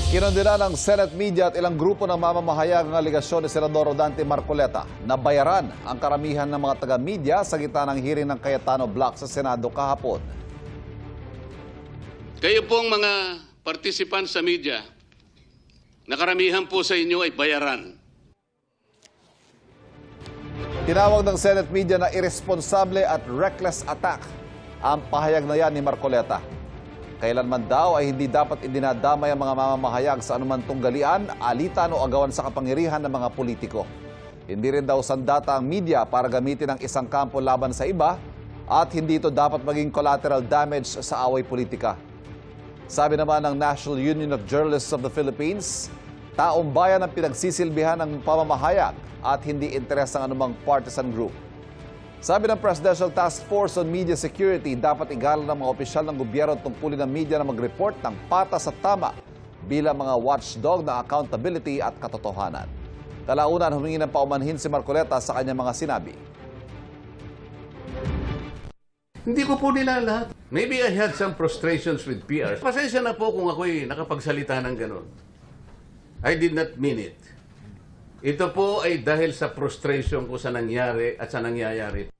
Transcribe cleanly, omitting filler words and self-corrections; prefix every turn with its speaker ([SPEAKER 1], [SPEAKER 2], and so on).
[SPEAKER 1] Kinundina ng Senate Media at ilang grupo ng mamamahayag ng aligasyon ni Senador Rodante Marcoleta na bayaran ang karamihan ng mga taga-media sa gitna ng hearing ng Cayetano Block sa Senado kahapon.
[SPEAKER 2] Kayo pong mga participants sa media, na karamihan po sa inyo ay bayaran.
[SPEAKER 1] Tinawag ng Senate Media na irresponsable at reckless attack ang pahayag na yan ni Marcoleta. Kailanman daw ay hindi dapat idinadamay ang mga mamamahayag sa anuman tunggalian, alitan o agawan sa kapangyarihan ng mga politiko. Hindi rin daw sandata ang media para gamitin ang isang kampo laban sa iba at hindi ito dapat maging collateral damage sa away politika. Sabi naman ng National Union of Journalists of the Philippines, taong bayan ang pinagsisilbihan ng pamamahayag at hindi interes ng anumang partisan group. Sabi ng Presidential Task Force on Media Security, dapat igalang ng mga opisyal ng gobyerno tungkulin ng media na mag-report ng patas at tama bilang mga watchdog ng accountability at katotohanan. Kalaunan, humingi ng paumanhin si Marcoleta sa kanyang mga sinabi.
[SPEAKER 3] Hindi ko po nila lahat. Maybe I had some frustrations with PR. Pasensya na po kung ako'y nakapagsalita ng gano'n. I did not mean it. Ito po ay dahil sa frustration ko sa nangyari at sa nangyayari.